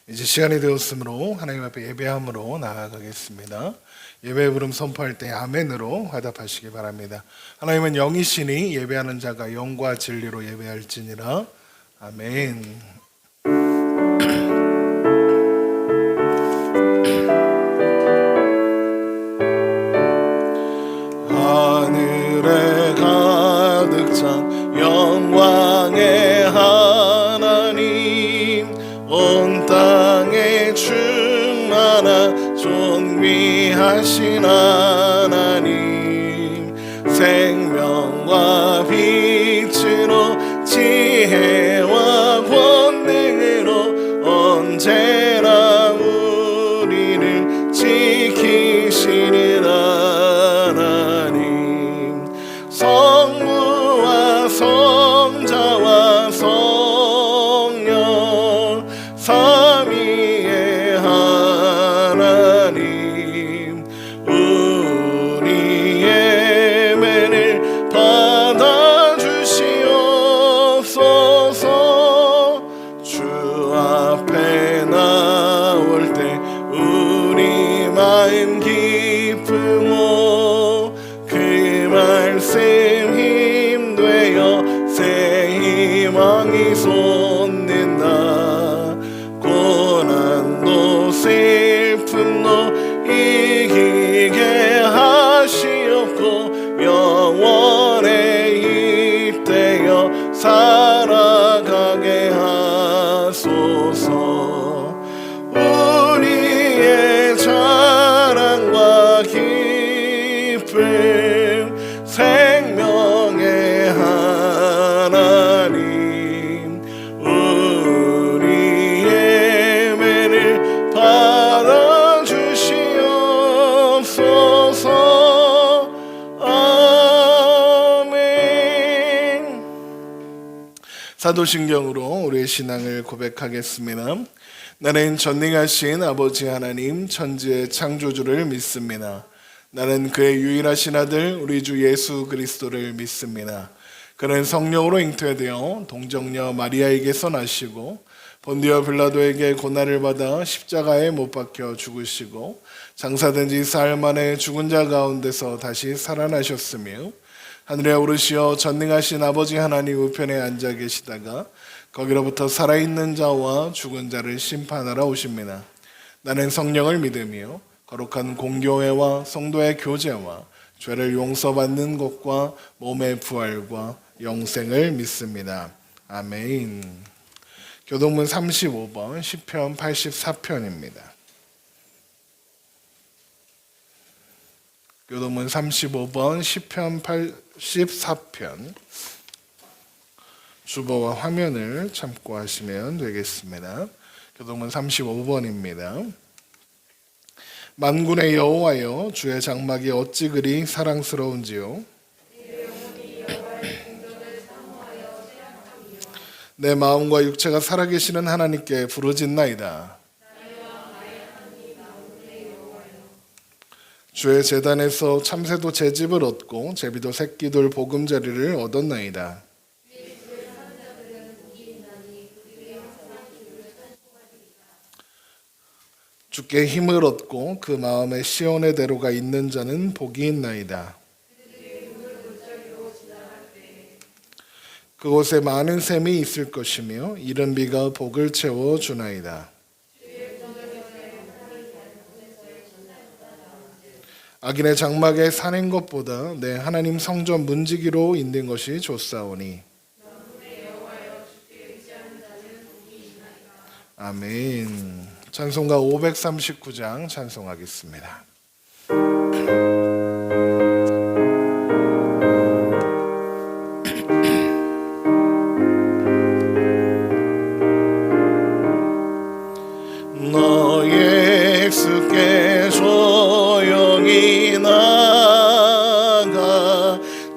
이제 시간이 되었으므로 하나님 앞에 예배함으로 나아가겠습니다. 예배 부름 선포할 때 아멘으로 화답하시기 바랍니다. 하나님은 영이시니 예배하는 자가 영과 진리로 예배할지니라. 아멘. 하늘에 가득 찬 영광의 하나님, 온 땅에 충만한 존귀하신 하나님, 생명과 빛으로 지혜와 권능으로 언제나 우리를 지키시는 하나님, 성부와 성자와 성령 삼위의 하나님, 우리 예배를 받아주시옵소서. 주 앞에 나올 때 우리 마음 기쁘고 그 말씀 힘되어 새 희망이 솟는다. 고난도 슬픔도 이기게 하시옵고 영원에 입되어 살아가게 하소서. 우리의 자랑과 기쁨, 생명의 하나님, 우리 예배를 받아주시옵소서. 아멘. 사도신경으로 우리의 신앙을 고백하겠습니다. 나는 전능하신 아버지 하나님, 천지의 창조주를 믿습니다. 나는 그의 유일하신 아들 우리 주 예수 그리스도를 믿습니다. 그는 성령으로 잉태되어 동정녀 마리아에게서 나시고 본디오 빌라도에게 고난을 받아 십자가에 못 박혀 죽으시고 장사된 지 사흘 만에 죽은 자 가운데서 다시 살아나셨으며 하늘에 오르시어 전능하신 아버지 하나님 우편에 앉아 계시다가 거기로부터 살아있는 자와 죽은 자를 심판하러 오십니다. 나는 성령을 믿으며 거룩한 공교회와 성도의 교제와 죄를 용서받는 것과 몸의 부활과 영생을 믿습니다. 아멘. 교동문 35번 시편 84편입니다. 교동문 35번 시편 84편, 주보와 화면을 참고하시면 되겠습니다. 교동문 35번입니다. 만군의 여호와여, 주의 장막이 어찌 그리 사랑스러운지요. 내 마음과 육체가 살아계시는 하나님께 부르짖나이다. 주의 제단에서 참새도 제집을 얻고 제비도 새끼들 보금자리를 얻었나이다. 주께 힘을 얻고 그 마음에 시온의 대로가 있는 자는 복이 있나이다. 그곳에 많은 샘이 있을 것이며 이른 비가 복을 채워 주나이다. 악인의 장막에 사는 것보다 내 하나님 성전 문지기로 있는 것이 좋사오니. 아멘. 찬송가 539장 찬송하겠습니다. 너 예수께 조용히 나가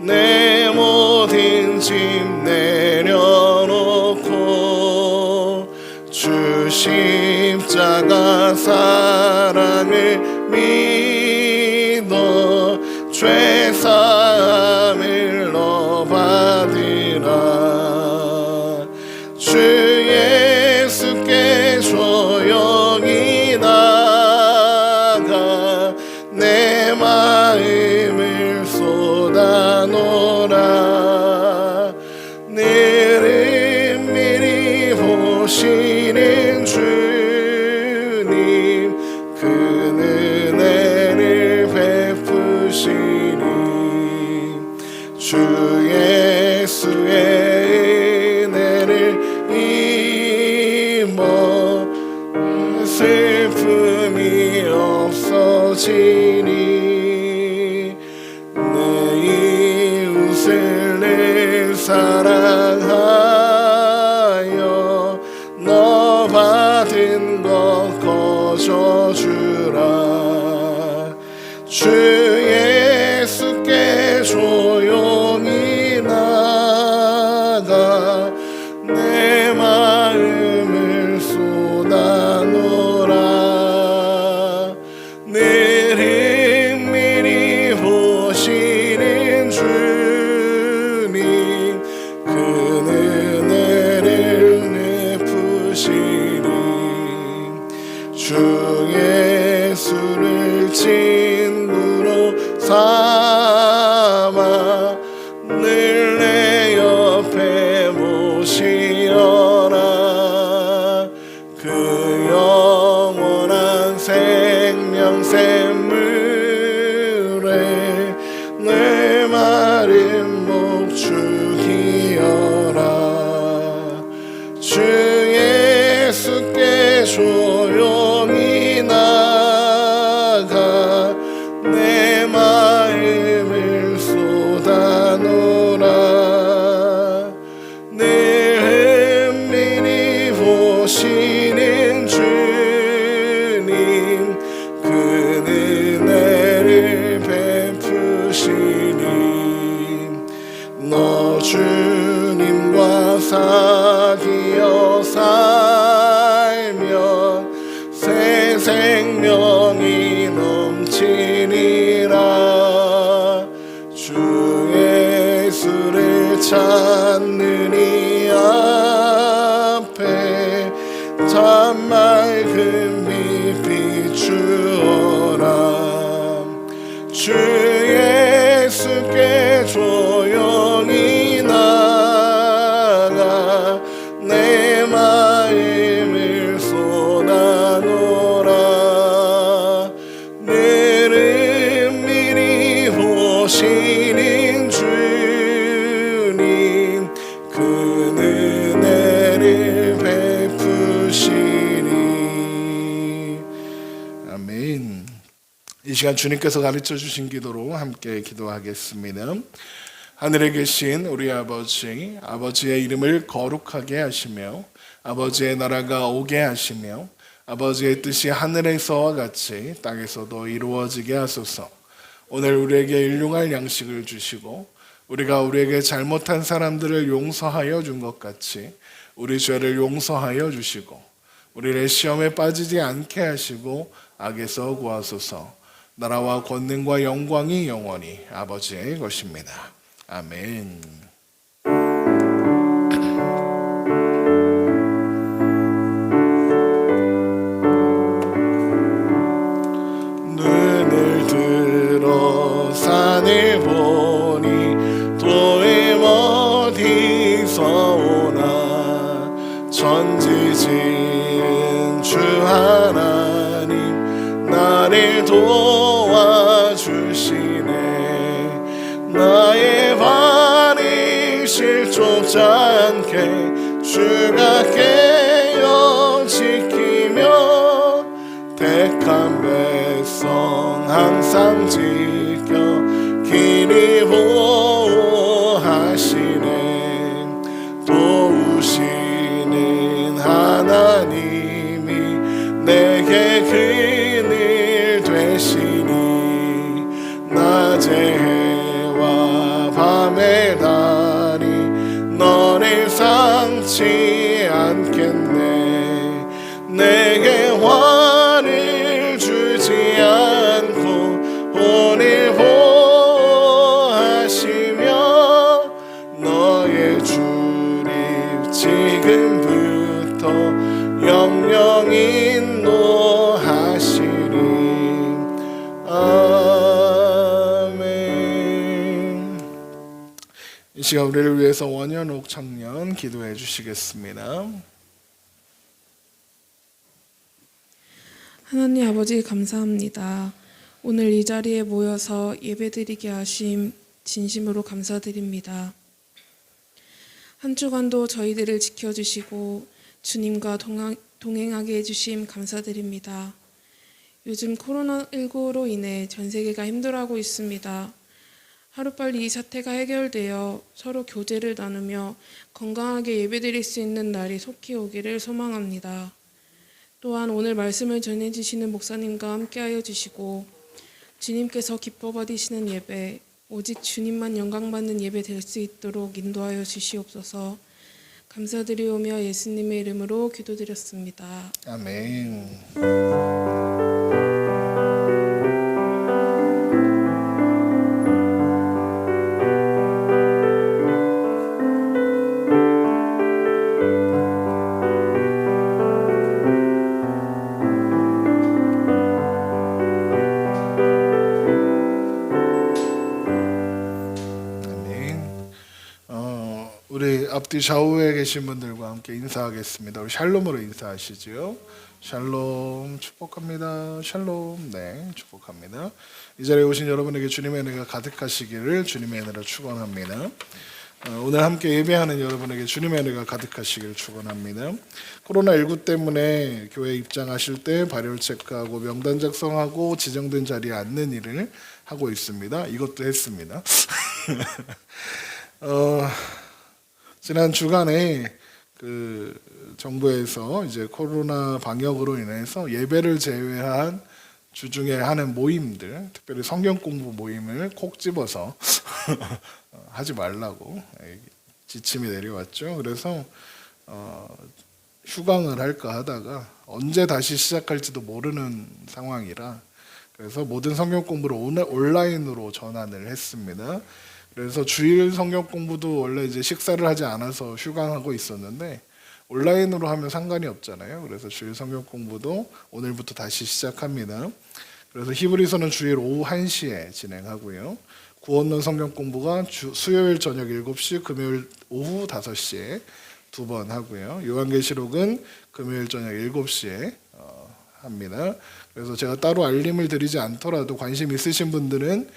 내 모든 짐 내려놓고 주 십자가 사랑을 믿어 죄 사함을 너 받으라. 주 예수께 조용 슬픔이 없어지니 내 이웃을 늘 사랑하여 너 받은 것 거저주라. 주 예수께 조용히 나가 내 마음을 쏟아놓으라. 늘 은밀히 보시는 주님 그 은혜를 베푸시니 주 예수를 친구로 삼아 늘 내 옆에 모시어라. 그 영원한 생명 샘물에 내 마른 목 죽이어라. 주 예수께 조용히 나가 내 마음을 쏟아놓으라. 늘 은밀히 보시는 주님 그 은혜를 베푸시니 너 주님과 사귀어 살면 새 생명이 넘치니라. 주 예수를 찾는 이 앞에 참 맑은 빛 비추어라. 주 예수께 조용히 나가 내 마음을 쏟아놓으라. 늘 은밀히 보시는 주님 그 은혜를 베푸시니. 아멘. 이 시간 주님께서 가르쳐 주신 기도로 함께 기도하겠습니다. 하늘에 계신 우리 아버지, 아버지의 이름을 거룩하게 하시며 아버지의 나라가 오게 하시며 아버지의 뜻이 하늘에서와 같이 땅에서도 이루어지게 하소서. 오늘 우리에게 일용할 양식을 주시고 우리가 우리에게 잘못한 사람들을 용서하여 준 것 같이 우리 죄를 용서하여 주시고 우리를 시험에 빠지지 않게 하시고 악에서 구하소서. 나라와 권능과 영광이 영원히 아버지의 것입니다. 아멘. 눈을 들어 산을 보니 도임 어디서 오나. 천지 지은 주 하나님 나를 도와주시네. 나의 발이 실족지 않게 주가 깨어 지키며 택한 백성 항상 지켜 길이 보호하시네. 도우시는 하나님이 내게 그늘 되시니 낮에 해와 밤의 달이 너를 상치 않겠네. 내게 화를 주지 않고 오늘 보호하시며 너의 주님 지금부터 영영 인도하시리. 아멘. 이 시간 우리를 위해서 원현옥 청년 기도해 주시겠습니다. 하나님 아버지 감사합니다. 오늘 이 자리에 모여서 예배드리게 하심 진심으로 감사드립니다. 한 주간도 저희들을 지켜주시고 주님과 동행하게 해주심 감사드립니다. 요즘 코로나19로 인해 전 세계가 힘들어하고 있습니다. 하루빨리 이 사태가 해결되어 서로 교제를 나누며 건강하게 예배드릴 수 있는 날이 속히 오기를 소망합니다. 또한 오늘 말씀을 전해주시는 목사님과 함께하여 주시고 주님께서 기뻐 받으시는 예배, 오직 주님만 영광받는 예배 될 수 있도록 인도하여 주시옵소서. 감사드리오며 예수님의 이름으로 기도드렸습니다. 아멘. 우리 앞뒤 좌우에 계신 분들과 함께 인사하겠습니다. 우리 샬롬으로 인사하시죠. 샬롬 축복합니다. 샬롬 네 축복합니다. 이 자리에 오신 여러분에게 주님의 은혜가 가득하시기를 주님의 은혜로 축원합니다. 오늘 함께 예배하는 여러분에게 주님의 은혜가 가득하시기를 축원합니다. 코로나19 때문에 교회 입장하실 때 발열 체크하고 명단 작성하고 지정된 자리에 앉는 일을 하고 있습니다. 이것도 했습니다. 지난 주간에 그 정부에서 이제 코로나 방역으로 인해서 예배를 제외한 주중에 하는 모임들, 특별히 성경 공부 모임을 콕 집어서 하지 말라고 지침이 내려왔죠. 그래서 휴강을 할까 하다가 언제 다시 시작할지도 모르는 상황이라 그래서 모든 성경 공부를 온라인으로 전환을 했습니다. 그래서 주일 성경 공부도 원래 이제 식사를 하지 않아서 휴강하고 있었는데 온라인으로 하면 상관이 없잖아요. 그래서 주일 성경 공부도 오늘부터 다시 시작합니다. 그래서 히브리서는 주일 오후 1시에 진행하고요. 구원론 성경 공부가 수요일 저녁 7시, 금요일 오후 5시에 2번 하고요. 요한계시록은 금요일 저녁 7시에 합니다. 그래서 제가 따로 알림을 드리지 않더라도 관심 있으신 분들은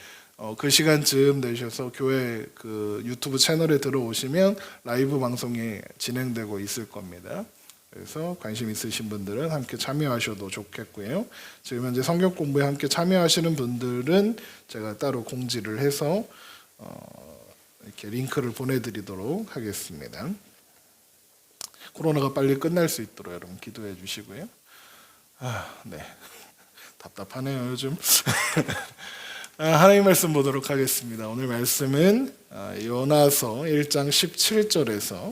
그 시간쯤 되셔서 교회 그 유튜브 채널에 들어오시면 라이브 방송이 진행되고 있을 겁니다. 그래서 관심 있으신 분들은 함께 참여하셔도 좋겠고요. 지금 현재 성경 공부에 함께 참여하시는 분들은 제가 따로 공지를 해서 이렇게 링크를 보내드리도록 하겠습니다. 코로나가 빨리 끝날 수 있도록 여러분 기도해 주시고요. 네, 답답하네요 요즘. 하나님 말씀 보도록 하겠습니다. 오늘 말씀은 요나서 1장 17절에서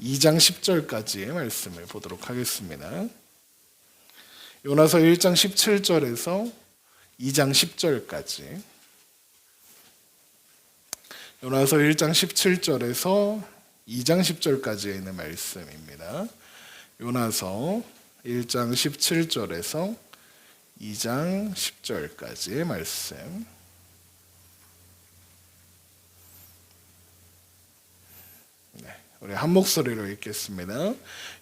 2장 10절까지의 말씀을 보도록 하겠습니다. 요나서 1장 17절에서 2장 10절까지. 요나서 1장 17절에서 2장 10절까지에 있는 말씀입니다. 요나서 1장 17절에서 2장 10절까지의 말씀. 네, 우리 한 목소리로 읽겠습니다.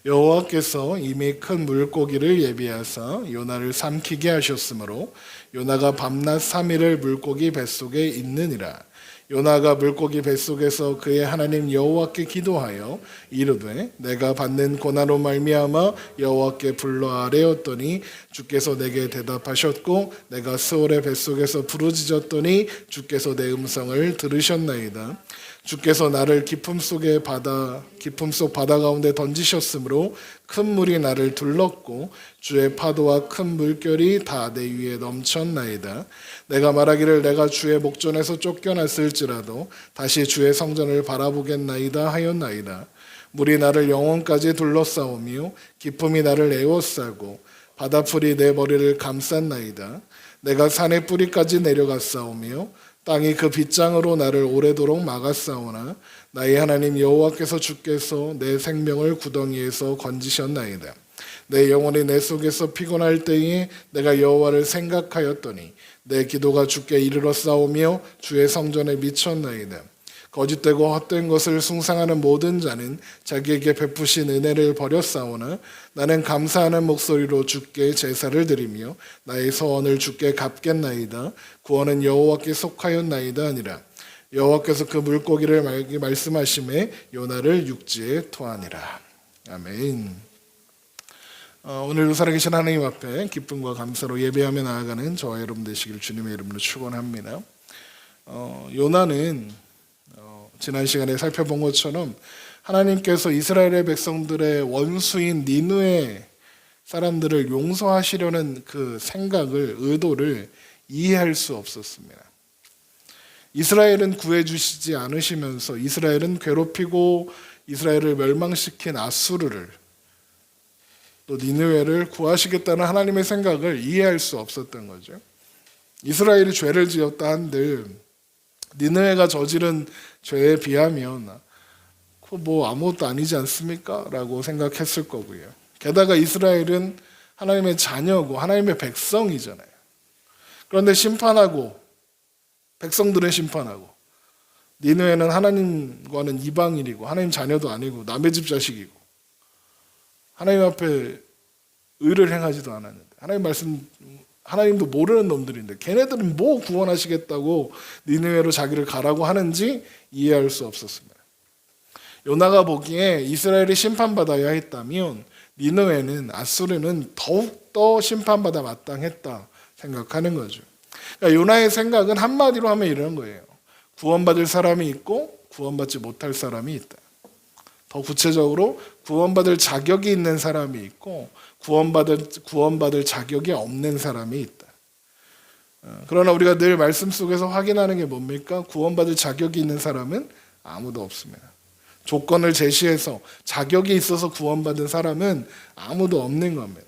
여호와께서 이미 큰 물고기를 예비하사 요나를 삼키게 하셨으므로 요나가 밤낮 3일을 물고기 뱃속에 있느니라. 요나가 물고기 뱃속에서 그의 하나님 여호와께 기도하여 이르되 내가 받는 고난으로 말미암아 여호와께 불러 아뢰었더니 주께서 내게 대답하셨고 내가 스올의 뱃속에서 부르짖었더니 주께서 내 음성을 들으셨나이다. 주께서 나를 깊음 속 바다 가운데 던지셨으므로 큰 물이 나를 둘렀고 주의 파도와 큰 물결이 다 내 위에 넘쳤나이다. 내가 말하기를 내가 주의 목전에서 쫓겨났을지라도 다시 주의 성전을 바라보겠나이다 하였나이다. 물이 나를 영혼까지 둘러싸우며 깊음이 나를 에워싸고 바다풀이 내 머리를 감쌌나이다. 내가 산의 뿌리까지 내려갔사오며 땅이 그 빗장으로 나를 오래도록 막았사오나 나의 하나님 여호와께서 주께서 내 생명을 구덩이에서 건지셨나이다. 내 영혼이 내 속에서 피곤할 때에 내가 여호와를 생각하였더니 내 기도가 주께 이르러 싸우며 주의 성전에 미쳤나이다. 거짓되고 헛된 것을 숭상하는 모든 자는 자기에게 베푸신 은혜를 버렸사오나 나는 감사하는 목소리로 주께 제사를 드리며 나의 서원을 주께 갚겠나이다. 구원은 여호와께 속하였나이다 하니라. 여호와께서 그 물고기를 말씀하심에 요나를 육지에 토하니라. 아멘. 오늘도 살아계신 하나님 앞에 기쁨과 감사로 예배하며 나아가는 저와 여러분 되시기를 주님의 이름으로 축원합니다. 요나는 지난 시간에 살펴본 것처럼 하나님께서 이스라엘의 백성들의 원수인 니느웨 사람들을 용서하시려는 그 생각을, 의도를 이해할 수 없었습니다. 이스라엘은 구해주시지 않으시면서 이스라엘은 괴롭히고 이스라엘을 멸망시킨 아수르를, 또 니느웨를 구하시겠다는 하나님의 생각을 이해할 수 없었던 거죠. 이스라엘이 죄를 지었다 한들 니느웨가 저지른 죄에 비하면 뭐 아무것도 아니지 않습니까? 라고 생각했을 거고요. 게다가 이스라엘은 하나님의 자녀고 하나님의 백성이잖아요. 그런데 심판하고, 백성들은 심판하고, 니느웨는 하나님과는 이방인이고 하나님 자녀도 아니고 남의 집 자식이고 하나님 앞에 의를 행하지도 않았는데, 하나님 말씀, 하나님도 모르는 놈들인데 걔네들은 뭐 구원하시겠다고 니느웨로 자기를 가라고 하는지 이해할 수 없었습니다. 요나가 보기에 이스라엘이 심판받아야 했다면 니느웨는, 아수르는 더욱더 심판받아 마땅했다 생각하는 거죠. 그러니까 요나의 생각은 한마디로 하면 이런 거예요. 구원받을 사람이 있고 구원받지 못할 사람이 있다. 더 구체적으로 구원받을 자격이 있는 사람이 있고 구원받을 자격이 없는 사람이 있다. 그러나 우리가 늘 말씀 속에서 확인하는 게 뭡니까? 구원받을 자격이 있는 사람은 아무도 없습니다. 조건을 제시해서 자격이 있어서 구원받은 사람은 아무도 없는 겁니다.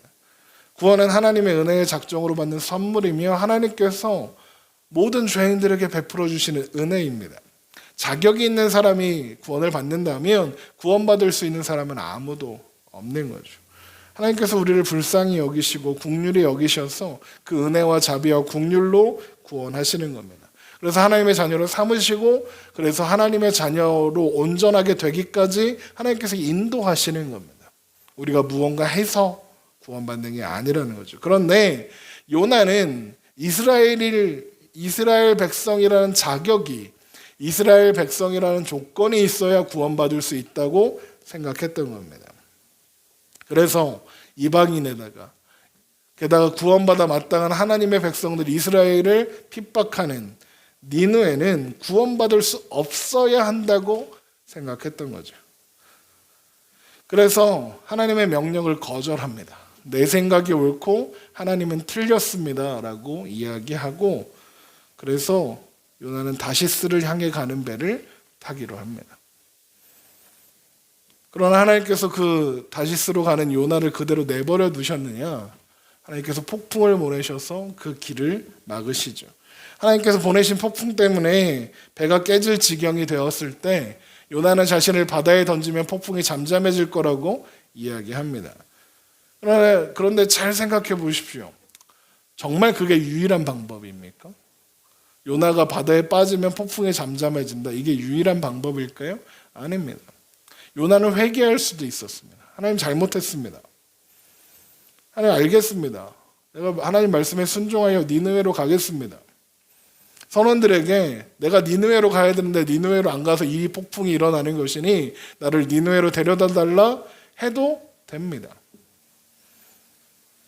구원은 하나님의 은혜의 작정으로 받는 선물이며 하나님께서 모든 죄인들에게 베풀어 주시는 은혜입니다. 자격이 있는 사람이 구원을 받는다면 구원받을 수 있는 사람은 아무도 없는 거죠. 하나님께서 우리를 불쌍히 여기시고 긍휼히 여기셔서 그 은혜와 자비와 긍휼로 구원하시는 겁니다. 그래서 하나님의 자녀로 삼으시고, 그래서 하나님의 자녀로 온전하게 되기까지 하나님께서 인도하시는 겁니다. 우리가 무언가 해서 구원받는 게 아니라는 거죠. 그런데 요나는 이스라엘 백성이라는 자격이, 이스라엘 백성이라는 조건이 있어야 구원받을 수 있다고 생각했던 겁니다. 그래서 이방인에다가, 게다가 구원받아 마땅한 하나님의 백성들 이스라엘을 핍박하는 니느웨는 구원받을 수 없어야 한다고 생각했던 거죠. 그래서 하나님의 명령을 거절합니다. 내 생각이 옳고 하나님은 틀렸습니다 라고 이야기하고, 그래서 요나는 다시스를 향해 가는 배를 타기로 합니다. 그러나 하나님께서 그 다시스로 가는 요나를 그대로 내버려 두셨느냐? 하나님께서 폭풍을 보내셔서 그 길을 막으시죠. 하나님께서 보내신 폭풍 때문에 배가 깨질 지경이 되었을 때 요나는 자신을 바다에 던지면 폭풍이 잠잠해질 거라고 이야기합니다. 그런데 잘 생각해 보십시오. 정말 그게 유일한 방법입니까? 요나가 바다에 빠지면 폭풍이 잠잠해진다. 이게 유일한 방법일까요? 아닙니다. 요나는 회개할 수도 있었습니다. 하나님 잘못했습니다. 하나님 알겠습니다. 내가 하나님 말씀에 순종하여 니느웨로 가겠습니다. 선원들에게 내가 니느웨로 가야 되는데 니느웨로 안 가서 이 폭풍이 일어나는 것이니 나를 니느웨로 데려다 달라 해도 됩니다.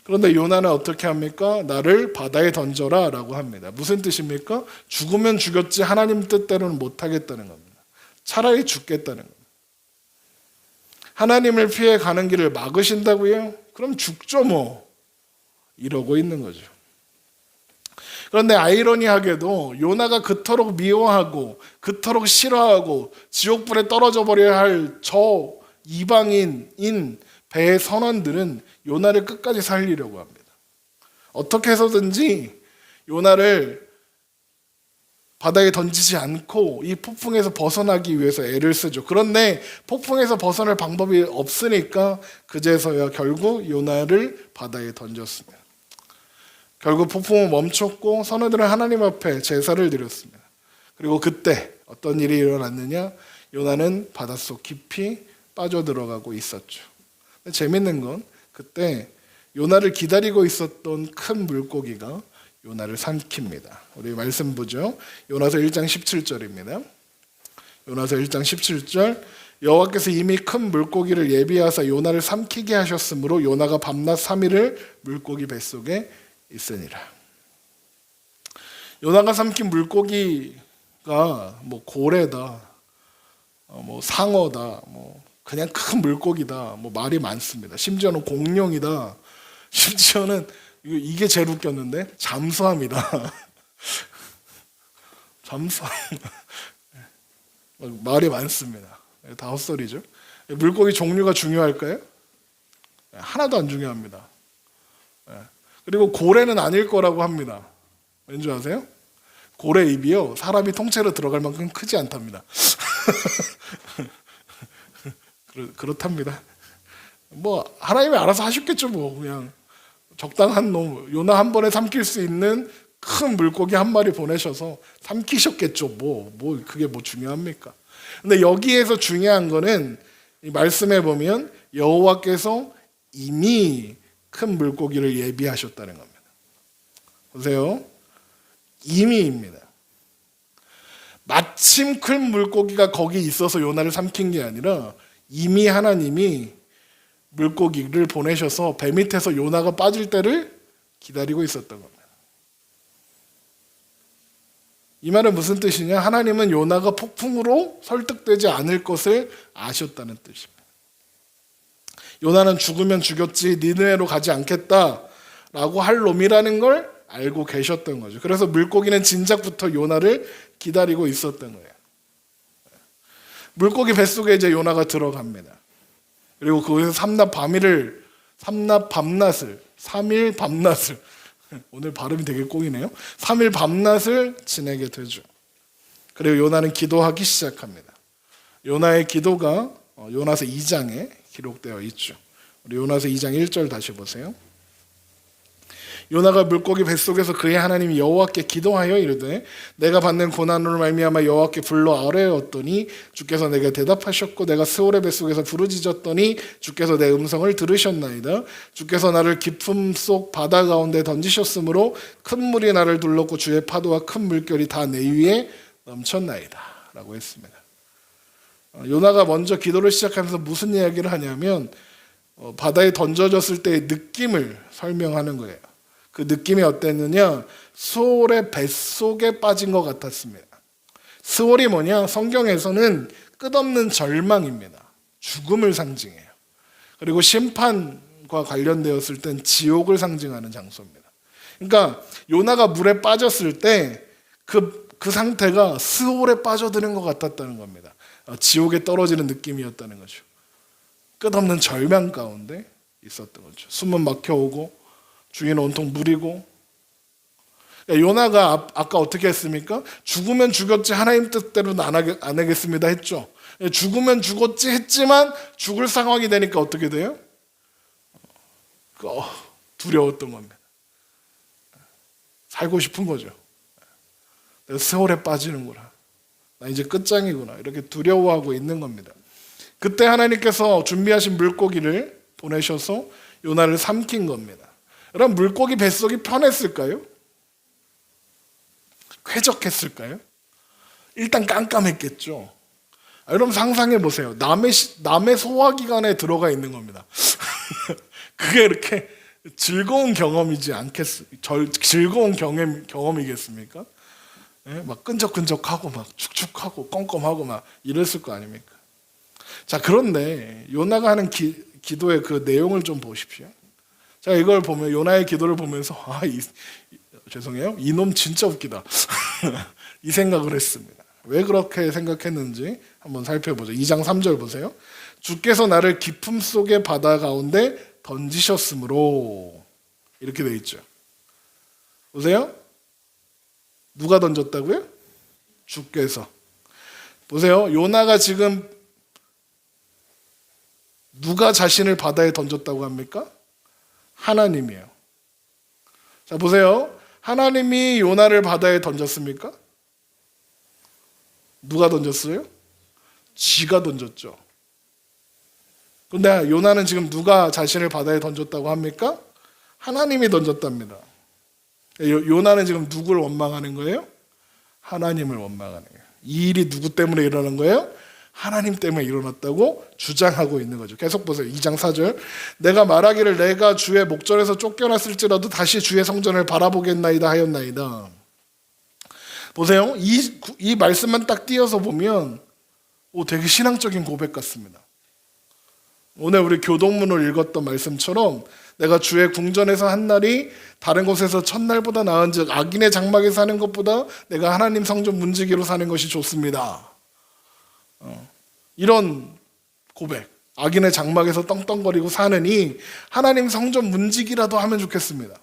그런데 요나는 어떻게 합니까? 나를 바다에 던져라 라고 합니다. 무슨 뜻입니까? 죽으면 죽였지 하나님 뜻대로는 못하겠다는 겁니다. 차라리 죽겠다는 겁니다. 하나님을 피해 가는 길을 막으신다고요? 그럼 죽죠 뭐. 이러고 있는 거죠. 그런데 아이러니하게도 요나가 그토록 미워하고 그토록 싫어하고 지옥불에 떨어져 버려야 할 저 이방인인 배의 선원들은 요나를 끝까지 살리려고 합니다. 어떻게 해서든지 요나를 바다에 던지지 않고 이 폭풍에서 벗어나기 위해서 애를 쓰죠. 그런데 폭풍에서 벗어날 방법이 없으니까 그제서야 결국 요나를 바다에 던졌습니다. 결국 폭풍은 멈췄고 선원들은 하나님 앞에 제사를 드렸습니다. 그리고 그때 어떤 일이 일어났느냐? 요나는 바닷속 깊이 빠져들어가고 있었죠. 근데 재밌는 건 그때 요나를 기다리고 있었던 큰 물고기가 요나를 삼킵니다. 우리 말씀 보죠. 요나서 1장 17절입니다. 요나서 1장 17절, 여호와께서 이미 큰 물고기를 예비하사 요나를 삼키게 하셨으므로 요나가 밤낮 3일을 물고기 뱃속에 있으니라. 요나가 삼킨 물고기가 뭐 고래다, 뭐 상어다, 뭐 그냥 큰 물고기다, 뭐 말이 많습니다. 심지어는 공룡이다. 심지어는 이게 제일 웃겼는데 잠수함이다. 잠수함. 말이 많습니다. 다 헛소리죠. 물고기 종류가 중요할까요? 하나도 안 중요합니다. 그리고 고래는 아닐 거라고 합니다. 왠지 아세요? 고래 입이요, 사람이 통째로 들어갈 만큼 크지 않답니다. 그렇답니다. 뭐 하나님이 알아서 하셨겠죠. 뭐 그냥 적당한 놈, 요나 한 번에 삼킬 수 있는 큰 물고기 한 마리 보내셔서 삼키셨겠죠. 뭐 그게 뭐 중요합니까? 근데 여기에서 중요한 거는 이 말씀에 보면 여호와께서 이미 큰 물고기를 예비하셨다는 겁니다. 보세요. 이미입니다. 마침 큰 물고기가 거기 있어서 요나를 삼킨 게 아니라 이미 하나님이 물고기를 보내셔서 배 밑에서 요나가 빠질 때를 기다리고 있었던 겁니다. 이 말은 무슨 뜻이냐? 하나님은 요나가 폭풍으로 설득되지 않을 것을 아셨다는 뜻입니다. 요나는 죽으면 죽였지 니느웨로 가지 않겠다라고 할 놈이라는 걸 알고 계셨던 거죠. 그래서 물고기는 진작부터 요나를 기다리고 있었던 거예요. 물고기 뱃속에 이제 요나가 들어갑니다. 그리고 거기서 삼일 밤낮을 오늘 발음이 되게 꽁이네요. 3일 밤낮을 지내게 되죠. 그리고 요나는 기도하기 시작합니다. 요나의 기도가 요나서 2장에 기록되어 있죠. 우리 요나서 2장 1절 다시 보세요. 요나가 물고기 뱃속에서 그의 하나님 여호와께 기도하여 이르되 내가 받는 고난으로 말미암아 여호와께 불러 아뢰었더니 주께서 내게 대답하셨고 내가 스올의 뱃속에서 부르짖었더니 주께서 내 음성을 들으셨나이다. 주께서 나를 깊음 속 바다 가운데 던지셨으므로 큰 물이 나를 둘렀고 주의 파도와 큰 물결이 다 내 위에 넘쳤나이다 라고 했습니다. 요나가 먼저 기도를 시작하면서 무슨 이야기를 하냐면 바다에 던져졌을 때의 느낌을 설명하는 거예요. 그 느낌이 어땠느냐? 스올의 뱃속에 빠진 것 같았습니다. 스올이 뭐냐? 성경에서는 끝없는 절망입니다. 죽음을 상징해요. 그리고 심판과 관련되었을 땐 지옥을 상징하는 장소입니다. 그러니까 요나가 물에 빠졌을 때 그 상태가 스올에 빠져드는 것 같았다는 겁니다. 지옥에 떨어지는 느낌이었다는 거죠. 끝없는 절망 가운데 있었던 거죠. 숨은 막혀오고 주위는 온통 물이고. 요나가 아까 어떻게 했습니까? 죽으면 죽였지 하나님 뜻대로는 안 하겠습니다 했죠. 죽으면 죽었지 했지만 죽을 상황이 되니까 어떻게 돼요? 두려웠던 겁니다. 살고 싶은 거죠. 내가 세월에 빠지는구나. 나 이제 끝장이구나. 이렇게 두려워하고 있는 겁니다. 그때 하나님께서 준비하신 물고기를 보내셔서 요나를 삼킨 겁니다. 여러분, 물고기 뱃속이 편했을까요? 쾌적했을까요? 일단 깜깜했겠죠. 여러분 상상해 보세요. 남의 소화기관에 들어가 있는 겁니다. 그게 이렇게 즐거운 경험이지 즐거운 경험이겠습니까? 막 끈적끈적하고 막 축축하고 껌껌하고 막 이랬을 거 아닙니까? 자, 그런데 요나가 하는 기도의 그 내용을 좀 보십시오. 자, 이걸 보면 요나의 기도를 보면서 죄송해요. 이놈 진짜 웃기다. 이 생각을 했습니다. 왜 그렇게 생각했는지 한번 살펴보죠. 2장 3절 보세요. 주께서 나를 깊음 속의 바다 가운데 던지셨으므로 이렇게 돼 있죠. 보세요. 누가 던졌다고요? 주께서. 보세요. 요나가 지금 누가 자신을 바다에 던졌다고 합니까? 하나님이에요. 자, 보세요. 하나님이 요나를 바다에 던졌습니까? 누가 던졌어요? 지가 던졌죠. 그런데 요나는 지금 누가 자신을 바다에 던졌다고 합니까? 하나님이 던졌답니다. 요나는 지금 누구를 원망하는 거예요? 하나님을 원망하는 거예요. 이 일이 누구 때문에 일어난 거예요? 하나님 때문에 일어났다고 주장하고 있는 거죠. 계속 보세요. 2장 4절. 내가 말하기를 내가 주의 목전에서 쫓겨났을지라도 다시 주의 성전을 바라보겠나이다 하였나이다. 보세요. 이 말씀만 딱 띄어서 보면 되게 신앙적인 고백 같습니다. 오늘 우리 교동문을 읽었던 말씀처럼 내가 주의 궁전에서 한 날이 다른 곳에서 첫날보다 나은 즉 악인의 장막에 사는 것보다 내가 하나님 성전 문지기로 사는 것이 좋습니다. 이런 고백. 악인의 장막에서 떵떵거리고 사느니 하나님 성전 문지기라도 하면 좋겠습니다.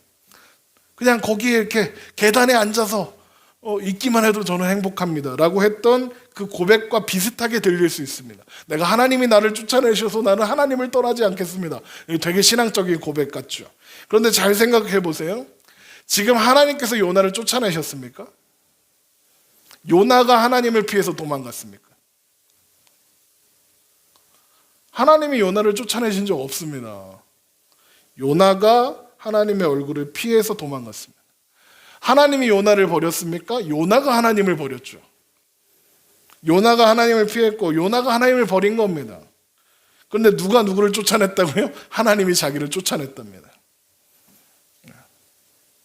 그냥 거기에 이렇게 계단에 앉아서 있기만 해도 저는 행복합니다 라고 했던 그 고백과 비슷하게 들릴 수 있습니다. 내가 하나님이 나를 쫓아내셔서 나는 하나님을 떠나지 않겠습니다. 되게 신앙적인 고백 같죠. 그런데 잘 생각해 보세요. 지금 하나님께서 요나를 쫓아내셨습니까? 요나가 하나님을 피해서 도망갔습니까? 하나님이 요나를 쫓아내신 적 없습니다. 요나가 하나님의 얼굴을 피해서 도망갔습니다. 하나님이 요나를 버렸습니까? 요나가 하나님을 버렸죠. 요나가 하나님을 피했고 요나가 하나님을 버린 겁니다. 그런데 누가 누구를 쫓아냈다고요? 하나님이 자기를 쫓아냈답니다.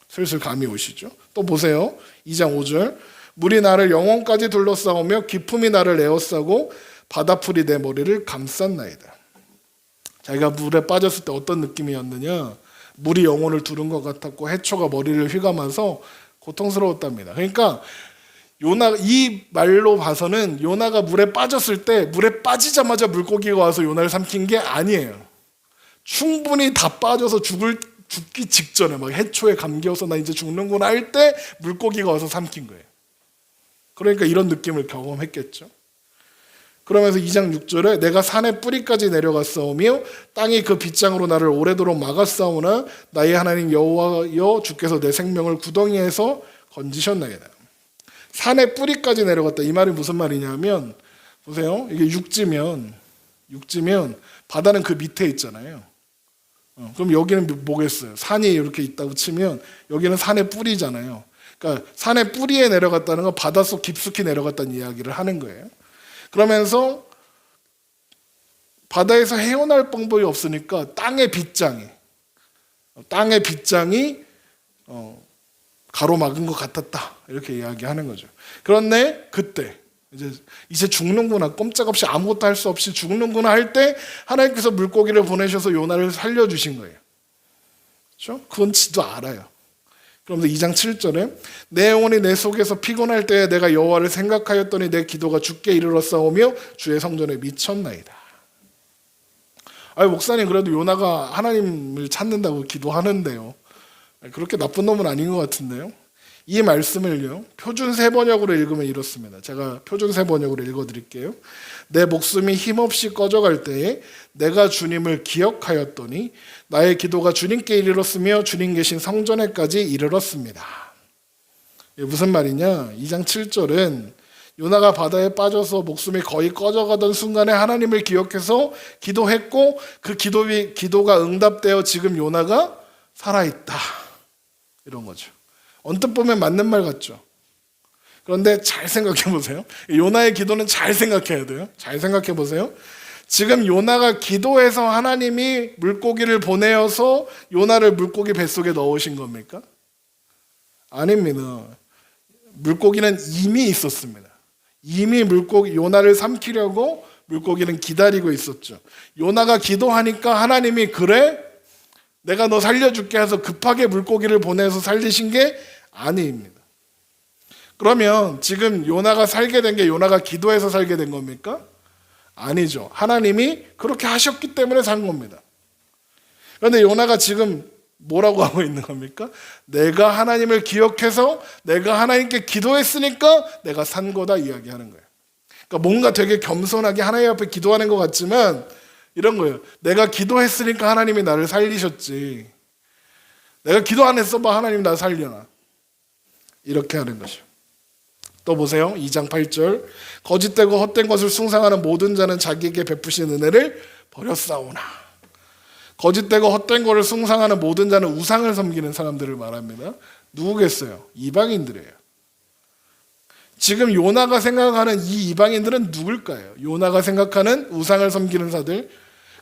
슬슬 감이 오시죠? 또 보세요. 2장 5절. 물이 나를 영혼까지 둘러싸오며 기품이 나를 에워싸고 바다풀이 내 머리를 감쌌나이다. 자기가 물에 빠졌을 때 어떤 느낌이었느냐? 물이 영혼을 두른 것 같았고 해초가 머리를 휘감아서 고통스러웠답니다. 그러니까 요나 이 말로 봐서는 요나가 물에 빠졌을 때 물에 빠지자마자 물고기가 와서 요나를 삼킨 게 아니에요. 충분히 다 빠져서 죽기 직전에 막 해초에 감겨서 나 이제 죽는구나 할 때 물고기가 와서 삼킨 거예요. 그러니까 이런 느낌을 경험했겠죠. 그러면서 2장 6절에 내가 산의 뿌리까지 내려갔사오며 땅이 그 빗장으로 나를 오래도록 막았사오나 나의 하나님 여호와여 주께서 내 생명을 구덩이에서 건지셨나이다. 산의 뿌리까지 내려갔다. 이 말이 무슨 말이냐면 보세요. 이게 육지면 바다는 그 밑에 있잖아요. 그럼 여기는 뭐겠어요? 산이 이렇게 있다고 치면 여기는 산의 뿌리잖아요. 그러니까 산의 뿌리에 내려갔다는 건 바닷속 깊숙이 내려갔다는 이야기를 하는 거예요. 그러면서 바다에서 헤어날 방법이 없으니까 땅의 빗장이 가로막은 것 같았다 이렇게 이야기하는 거죠. 그런데 그때 이제 죽는구나, 꼼짝없이 아무것도 할 수 없이 죽는구나 할 때 하나님께서 물고기를 보내셔서 요나를 살려주신 거예요. 그렇죠? 그건 지도 알아요. 그러면서 2장 7절에 내 영혼이 내 속에서 피곤할 때에 내가 여호와를 생각하였더니 내 기도가 주께 이르렀사오며 주의 성전에 미쳤나이다. 목사님 그래도 요나가 하나님을 찾는다고 기도하는데요. 그렇게 나쁜 놈은 아닌 것 같은데요. 이 말씀을요 표준 세번역으로 읽으면 이렇습니다. 제가 표준 세번역으로 읽어드릴게요. 내 목숨이 힘없이 꺼져갈 때에 내가 주님을 기억하였더니 나의 기도가 주님께 이르렀으며 주님 계신 성전에까지 이르렀습니다. 이게 무슨 말이냐? 2장 7절은 요나가 바다에 빠져서 목숨이 거의 꺼져가던 순간에 하나님을 기억해서 기도했고 그 기도가 응답되어 지금 요나가 살아있다. 이런 거죠. 언뜻 보면 맞는 말 같죠. 그런데 잘 생각해 보세요. 요나의 기도는 잘 생각해야 돼요. 잘 생각해 보세요. 지금 요나가 기도해서 하나님이 물고기를 보내어서 요나를 물고기 뱃속에 넣으신 겁니까? 아닙니다. 물고기는 이미 있었습니다. 이미 요나를 삼키려고 물고기는 기다리고 있었죠. 요나가 기도하니까 하나님이 그래? 내가 너 살려줄게 해서 급하게 물고기를 보내서 살리신 게 아닙니다. 그러면 지금 요나가 살게 된 게 요나가 기도해서 살게 된 겁니까? 아니죠. 하나님이 그렇게 하셨기 때문에 산 겁니다. 그런데 요나가 지금 뭐라고 하고 있는 겁니까? 내가 하나님을 기억해서 내가 하나님께 기도했으니까 내가 산 거다 이야기하는 거예요. 그러니까 뭔가 되게 겸손하게 하나님 앞에 기도하는 것 같지만 이런 거예요. 내가 기도했으니까 하나님이 나를 살리셨지. 내가 기도 안 했어 봐 하나님 나 살려나. 이렇게 하는 거죠. 또 보세요. 2장 8절 거짓되고 헛된 것을 숭상하는 모든 자는 자기에게 베푸신 은혜를 버렸사오나. 거짓되고 헛된 것을 숭상하는 모든 자는 우상을 섬기는 사람들을 말합니다. 누구겠어요? 이방인들이에요. 지금 요나가 생각하는 이 이방인들은 누굴까요? 요나가 생각하는 우상을 섬기는 자들,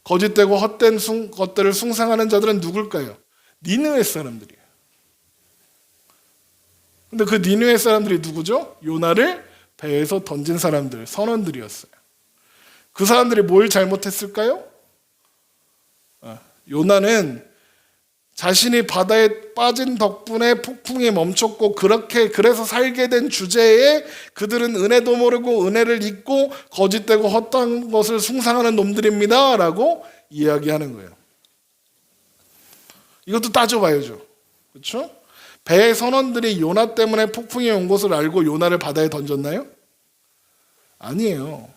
거짓되고 헛된 것들을 숭상하는 자들은 누굴까요? 니느웨 사람들이에요. 근데 그 니느웨 사람들이 누구죠? 요나를 배에서 던진 사람들, 선원들이었어요. 그 사람들이 뭘 잘못했을까요? 요나는 자신이 바다에 빠진 덕분에 폭풍이 멈췄고 그래서 살게 된 주제에 그들은 은혜도 모르고 은혜를 잊고 거짓되고 헛된 것을 숭상하는 놈들입니다 라고 이야기하는 거예요. 이것도 따져봐야죠. 그렇죠? 배의 선원들이 요나 때문에 폭풍이 온 것을 알고 요나를 바다에 던졌나요? 아니에요.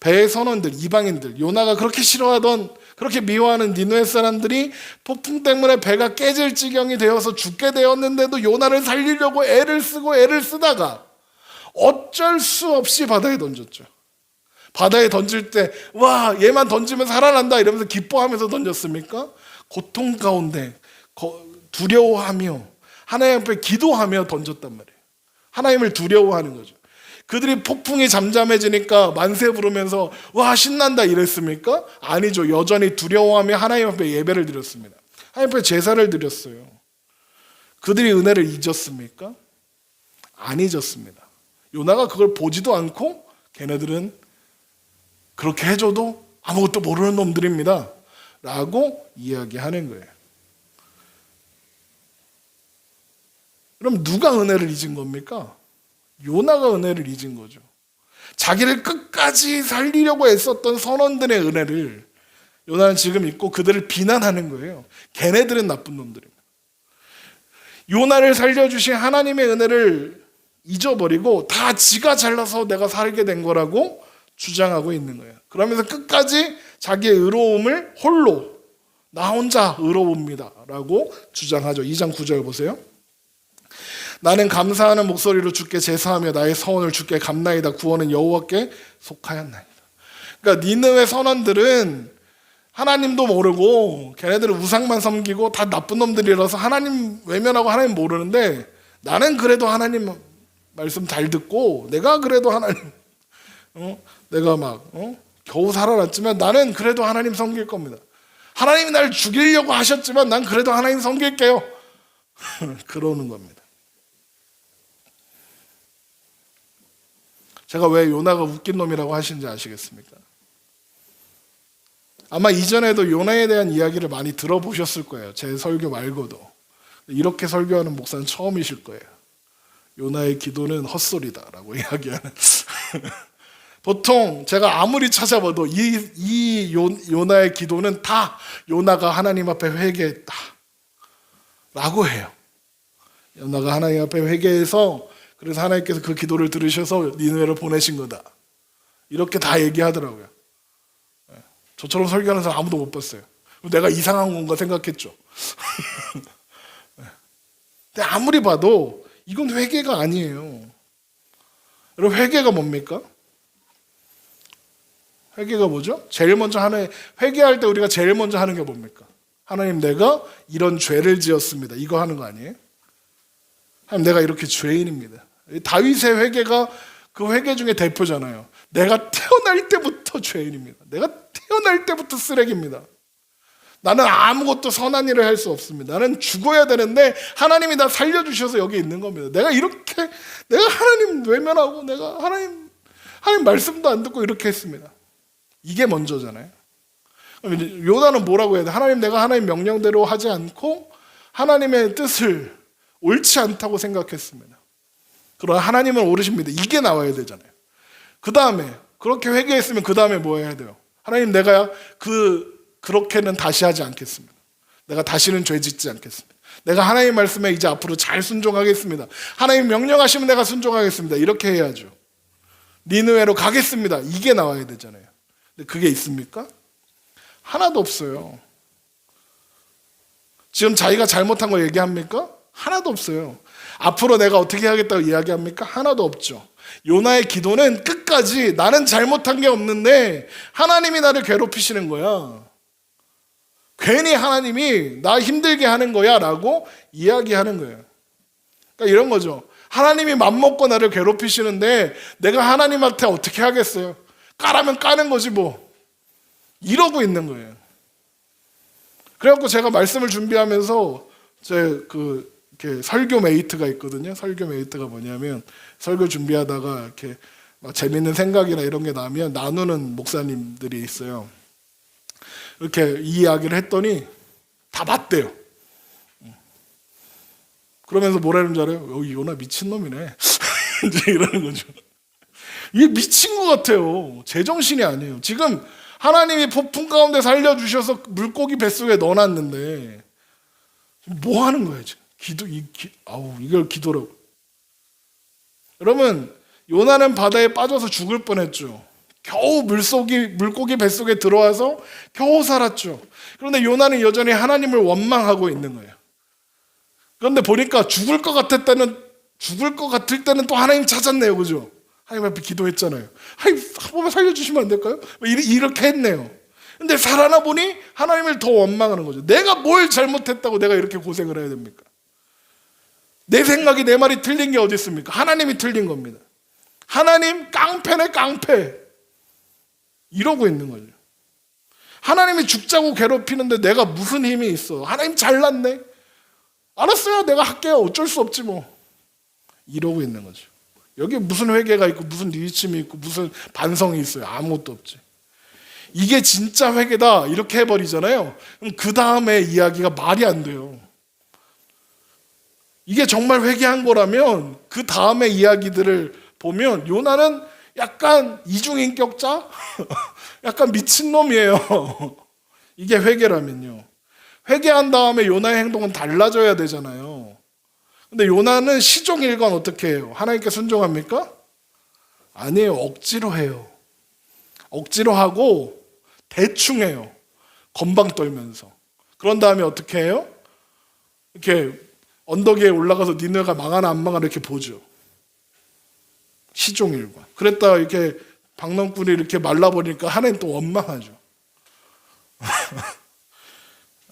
배의 선원들, 이방인들, 요나가 그렇게 싫어하던, 그렇게 미워하는 니느웨 사람들이 폭풍 때문에 배가 깨질 지경이 되어서 죽게 되었는데도 요나를 살리려고 애를 쓰다가 어쩔 수 없이 바다에 던졌죠. 바다에 던질 때 와, 얘만 던지면 살아난다 이러면서 기뻐하면서 던졌습니까? 고통 가운데 두려워하며 하나님 앞에 기도하며 던졌단 말이에요. 하나님을 두려워하는 거죠. 그들이 폭풍이 잠잠해지니까 만세 부르면서 와 신난다 이랬습니까? 아니죠. 여전히 두려워하며 하나님 앞에 예배를 드렸습니다. 하나님 앞에 제사를 드렸어요. 그들이 은혜를 잊었습니까? 안 잊었습니다. 요나가 그걸 보지도 않고 걔네들은 그렇게 해줘도 아무것도 모르는 놈들입니다 라고 이야기하는 거예요. 그럼 누가 은혜를 잊은 겁니까? 요나가 은혜를 잊은 거죠. 자기를 끝까지 살리려고 애썼던 선원들의 은혜를 요나는 지금 잊고 그들을 비난하는 거예요. 걔네들은 나쁜 놈들입니다. 요나를 살려주신 하나님의 은혜를 잊어버리고 다 지가 잘나서 내가 살게 된 거라고 주장하고 있는 거예요. 그러면서 끝까지 자기의 의로움을 홀로 나 혼자 의로웁니다 라고 주장하죠. 2장 9절 보세요. 나는 감사하는 목소리로 주께 제사하며 나의 서원을 주께 갚나이다. 구원은 여호와께 속하였나이다. 그러니까 니느웨 선원들은 하나님도 모르고 걔네들은 우상만 섬기고 다 나쁜 놈들이라서 하나님 외면하고 하나님 모르는데 나는 그래도 하나님 말씀 잘 듣고 내가 그래도 하나님 내가 겨우 살아났지만 나는 그래도 하나님 섬길 겁니다. 하나님이 날 죽이려고 하셨지만 난 그래도 하나님 섬길게요. 그러는 겁니다. 제가 왜 요나가 웃긴 놈이라고 하시는지 아시겠습니까? 아마 이전에도 요나에 대한 이야기를 많이 들어보셨을 거예요. 제 설교 말고도. 이렇게 설교하는 목사는 처음이실 거예요. 요나의 기도는 헛소리다라고 이야기하는. 보통 제가 아무리 찾아봐도 이 요나의 기도는 다 요나가 하나님 앞에 회개했다 라고 해요. 요나가 하나님 앞에 회개해서 그래서 하나님께서 그 기도를 들으셔서 니느웨를 보내신 거다. 이렇게 다 얘기하더라고요. 저처럼 설교하는 사람 아무도 못 봤어요. 내가 이상한 건가 생각했죠. 근데 아무리 봐도 이건 회개가 아니에요. 여러분 회개가 뭡니까? 회개가 뭐죠? 제일 먼저 회개할 때 우리가 제일 먼저 하는 게 뭡니까? 하나님 내가 이런 죄를 지었습니다. 이거 하는 거 아니에요? 하나님 내가 이렇게 죄인입니다. 다윗의 회개가 그 회개 중에 대표잖아요. 내가 태어날 때부터 죄인입니다. 내가 태어날 때부터 쓰레기입니다. 나는 아무것도 선한 일을 할 수 없습니다. 나는 죽어야 되는데 하나님이 나 살려주셔서 여기 있는 겁니다. 내가 하나님 외면하고 내가 하나님 말씀도 안 듣고 이렇게 했습니다. 이게 먼저잖아요. 요나는 뭐라고 해야 돼? 내가 하나님 명령대로 하지 않고 하나님의 뜻을 옳지 않다고 생각했습니다. 그러나 하나님은 옳으십니다. 이게 나와야 되잖아요. 그 다음에 그렇게 회개했으면 그 다음에 뭐 해야 돼요? 하나님 내가 그렇게는 다시 하지 않겠습니다. 내가 다시는 죄 짓지 않겠습니다. 내가 하나님 말씀에 이제 앞으로 잘 순종하겠습니다. 하나님 명령하시면 내가 순종하겠습니다. 이렇게 해야죠. 니느웨로 가겠습니다. 이게 나와야 되잖아요. 근데 그게 있습니까? 하나도 없어요. 지금 자기가 잘못한 거 얘기합니까? 하나도 없어요. 앞으로 내가 어떻게 하겠다고 이야기합니까? 하나도 없죠. 요나의 기도는 끝까지 나는 잘못한 게 없는데 하나님이 나를 괴롭히시는 거야. 괜히 하나님이 나 힘들게 하는 거야 라고 이야기하는 거예요. 그러니까 이런 거죠. 하나님이 맘먹고 나를 괴롭히시는데 내가 하나님한테 어떻게 하겠어요? 까라면 까는 거지 뭐. 이러고 있는 거예요. 그래갖고 제가 말씀을 준비하면서 이렇게 설교 메이트가 있거든요. 설교 메이트가 뭐냐면 설교 준비하다가 이렇게 막 재밌는 생각이나 이런 게 나면 나누는 목사님들이 있어요. 이렇게 이 이야기를 했더니 다 맞대요. 그러면서 뭐라는 줄 알아요? 요나 미친놈이네. 이제 이러는 거죠. 이게 미친 것 같아요. 제정신이 아니에요. 지금 하나님이 폭풍 가운데 살려주셔서 물고기 뱃속에 넣어놨는데 뭐 하는 거예요 지금? 이걸 기도라고. 여러분, 요나는 바다에 빠져서 죽을 뻔했죠. 겨우 물고기 뱃속에 들어와서 겨우 살았죠. 그런데 요나는 여전히 하나님을 원망하고 있는 거예요. 그런데 보니까 죽을 것 같을 때는 또 하나님 찾았네요. 그죠? 하나님 앞에 기도했잖아요. 하나님 한 번만 살려주시면 안 될까요? 이렇게 했네요. 근데 살아나 보니 하나님을 더 원망하는 거죠. 내가 뭘 잘못했다고 내가 이렇게 고생을 해야 됩니까? 내 생각이 내 말이 틀린 게 어디 있습니까? 하나님이 틀린 겁니다. 하나님 깡패네 깡패. 이러고 있는 거죠. 하나님이 죽자고 괴롭히는데 내가 무슨 힘이 있어? 하나님 잘났네. 알았어요. 내가 할게요. 어쩔 수 없지 뭐. 이러고 있는 거죠. 여기 무슨 회개가 있고 무슨 뉘우침이 있고 무슨 반성이 있어요. 아무것도 없지. 이게 진짜 회개다 이렇게 해버리잖아요. 그럼 그 다음에 이야기가 말이 안 돼요. 이게 정말 회개한 거라면 그 다음에 이야기들을 보면 요나는 약간 이중인격자? 약간 미친놈이에요. 이게 회개라면요. 회개한 다음에 요나의 행동은 달라져야 되잖아요. 근데 요나는 시종일관 어떻게 해요? 하나님께 순종합니까? 아니에요. 억지로 해요. 억지로 하고 대충 해요. 건방 떨면서. 그런 다음에 어떻게 해요? 이렇게 언덕 위에 올라가서 니네가 망하나 안 망하나 이렇게 보죠. 시종일관. 그랬다가 이렇게 박넝쿨이 이렇게 말라버리니까 하나님 또 원망하죠.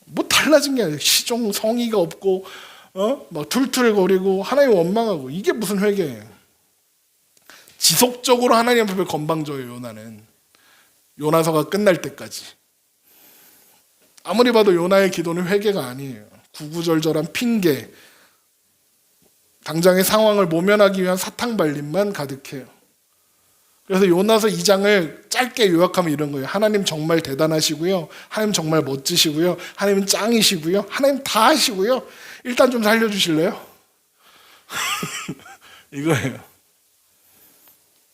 뭐 달라진 게 아니에요. 시종 성의가 없고 막 툴툴거리고 하나님 원망하고. 이게 무슨 회개예요? 지속적으로 하나님 앞에 건방져요. 요나는. 요나서가 끝날 때까지. 아무리 봐도 요나의 기도는 회개가 아니에요. 구구절절한 핑계, 당장의 상황을 모면하기 위한 사탕발림만 가득해요. 그래서 요나서 2장을 짧게 요약하면 이런 거예요. 하나님 정말 대단하시고요. 하나님 정말 멋지시고요. 하나님은 짱이시고요. 하나님 다 하시고요. 일단 좀 살려주실래요? 이거예요.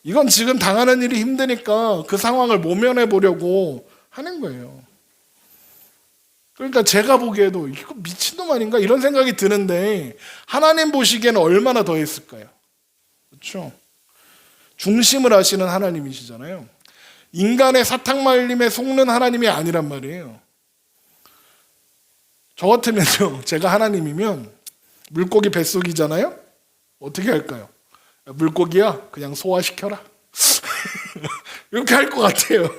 이건 지금 당하는 일이 힘드니까 그 상황을 모면해 보려고 하는 거예요. 그러니까 제가 보기에도 이거 미친놈 아닌가? 이런 생각이 드는데 하나님 보시기에는 얼마나 더 했을까요? 그렇죠? 중심을 아시는 하나님이시잖아요. 인간의 사탕말림에 속는 하나님이 아니란 말이에요. 저 같으면요, 제가 하나님이면 물고기 뱃속이잖아요? 어떻게 할까요? 물고기야, 그냥 소화시켜라. 이렇게 할 것 같아요.